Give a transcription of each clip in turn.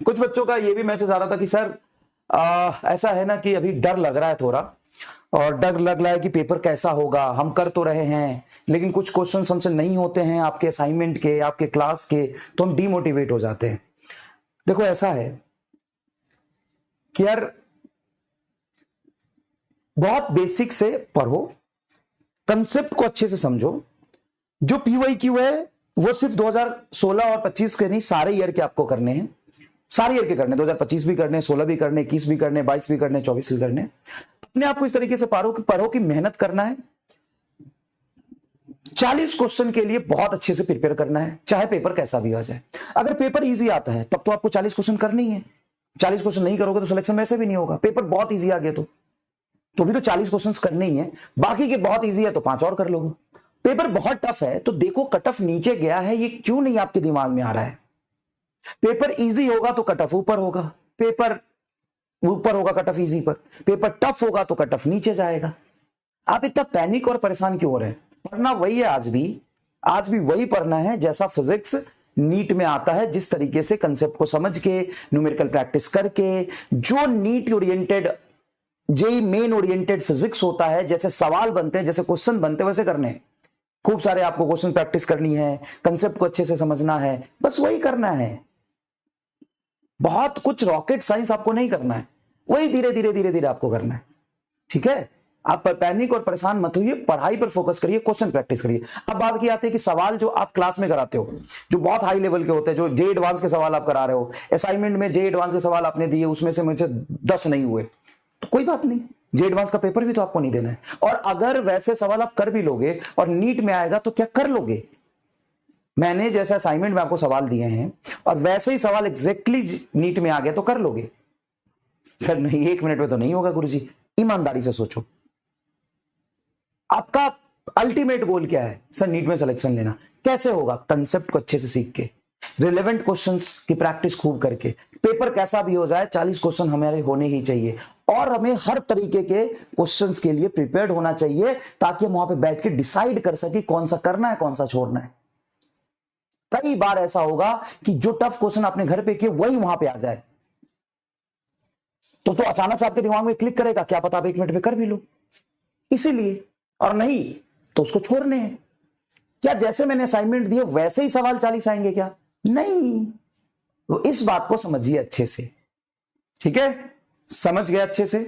कुछ बच्चों का ये भी मैसेज आ रहा था कि सर ऐसा है ना कि अभी डर लग रहा है थोड़ा, और डर लग रहा है कि पेपर कैसा होगा, हम कर तो रहे हैं लेकिन कुछ क्वेश्चंस हमसे नहीं होते हैं आपके असाइनमेंट के, आपके क्लास के, तो हम डीमोटिवेट हो जाते हैं। देखो ऐसा है कि यार बहुत बेसिक से पढ़ो, कंसेप्ट को अच्छे से समझो। जो पीवाईक्यू है वो सिर्फ 2016 और 25 के नहीं, सारे ईयर के आपको करने हैं, सारे ईयर के करने, 2025 भी करने, 16 भी करने, 21 भी करने, 22 भी करने, 24 भी करने। अपने आपको इस तरीके से पढ़ो कि मेहनत करना है, 40 क्वेश्चन के लिए बहुत अच्छे से प्रिपेयर करना है, चाहे पेपर कैसा भी आ जाए। अगर पेपर इजी आता है तब तो आपको 40 क्वेश्चन करनी है, 40 क्वेश्चन नहीं करोगे तो सिलेक्शन वैसे भी नहीं होगा। पेपर बहुत इजी आ गया तो भी तो 40 क्वेश्चंस करने ही है, बाकी के बहुत इजी है तो 5 और कर लोगे। पेपर बहुत टफ है तो देखो कट ऑफ नीचे गया है, ये क्यों नहीं आपके दिमाग में आ रहा है। पेपर इजी होगा तो कट ऑफ ऊपर होगा, पेपर ऊपर होगा कट ऑफ इजी पर, पेपर टफ होगा तो कट ऑफ नीचे जाएगा। आप इतना पैनिक और परेशान क्यों हो रहे हैं? पढ़ना वही है, आज भी वही पढ़ना है जैसा फिजिक्स नीट में आता है, जिस तरीके से कंसेप्ट को समझ के, न्यूमेरिकल प्रैक्टिस करके, जो NEET oriented, JEE Main oriented physics होता है, जैसे सवाल बनते हैं, जैसे क्वेश्चन बनते हैं, वैसे करने। खूब सारे आपको क्वेश्चन प्रैक्टिस करनी है, कंसेप्ट को अच्छे से समझना है, बस वही करना है। बहुत कुछ रॉकेट साइंस आपको नहीं करना है, वही धीरे धीरे धीरे धीरे आपको करना है। ठीक है, आप पैनिक और परेशान मत होइए, पढ़ाई पर फोकस करिए, क्वेश्चन प्रैक्टिस करिए। अब बात की आती है कि सवाल जो आप क्लास में कराते हो, जो बहुत हाई लेवल के होते हैं, जो जे एडवांस के सवाल आप करा रहे हो, असाइनमेंट में जे एडवांस के सवाल आपने दिए, उसमें से मुझे 10 नहीं हुए तो कोई बात नहीं, जे एडवांस का पेपर भी तो आपको नहीं देना है। और अगर वैसे सवाल आप कर भी लोगे और नीट में आएगा तो क्या कर लोगे? मैंने जैसे असाइनमेंट में आपको सवाल दिए हैं और वैसे ही सवाल एग्जैक्टली नीट में आ गया तो कर लोगे? सर नहीं, 1 मिनट में तो नहीं होगा गुरुजी। ईमानदारी से सोचो, आपका अल्टीमेट गोल क्या है? सर नीट में सिलेक्शन लेना। कैसे होगा? कंसेप्ट को अच्छे से सीख के, रिलेवेंट क्वेश्चंस की प्रैक्टिस खूब करके, पेपर कैसा भी हो जाए 40 क्वेश्चन हमारे होने ही चाहिए, और हमें हर तरीके के क्वेश्चंस के लिए प्रिपेयर्ड होना चाहिए ताकि हम वहां पे बैठ के डिसाइड कर सके कौन सा करना है, कौन सा छोड़ना है। कई बार ऐसा होगा कि जो टफ क्वेश्चन आपने घर पे किए वही वहां पे आ जाए, तो अचानक से आपके दिमाग में क्लिक करेगा, क्या पता आप 1 मिनट में कर भी लो। इसीलिए, और नहीं तो उसको छोड़ने हैं। क्या जैसे मैंने असाइनमेंट दिए वैसे ही सवाल 40 आएंगे क्या? नहीं, तो इस बात को समझिए अच्छे से। ठीक है, समझ गए अच्छे से?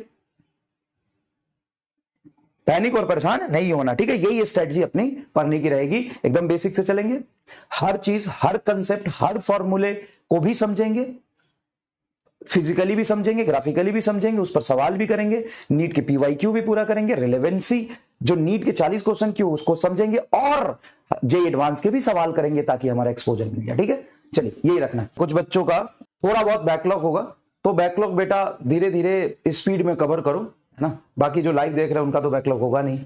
पैनिक और परेशान नहीं होना। ठीक है, यही स्ट्रेटजी अपनी पढ़ने की रहेगी, एकदम बेसिक से चलेंगे, हर चीज, हर कंसेप्ट, हर फॉर्मूले को भी समझेंगे, फिजिकली भी समझेंगे, ग्राफिकली भी समझेंगे, उस पर सवाल भी करेंगे, नीट के पीवाईक्यू भी पूरा करेंगे, रिलेवेंसी जो नीट के 40 क्वेश्चन की उसको समझेंगे, और जे एडवांस के भी सवाल करेंगे ताकि हमारा एक्सपोजर मिल जाए। ठीक है, चलिए यही रखना है। कुछ बच्चों का थोड़ा बहुत बैकलॉग होगा, तो बैकलॉग बेटा धीरे धीरे स्पीड में कवर करो, है ना। बाकी जो लाइव देख रहे हैं उनका तो बैकलॉग होगा नहीं।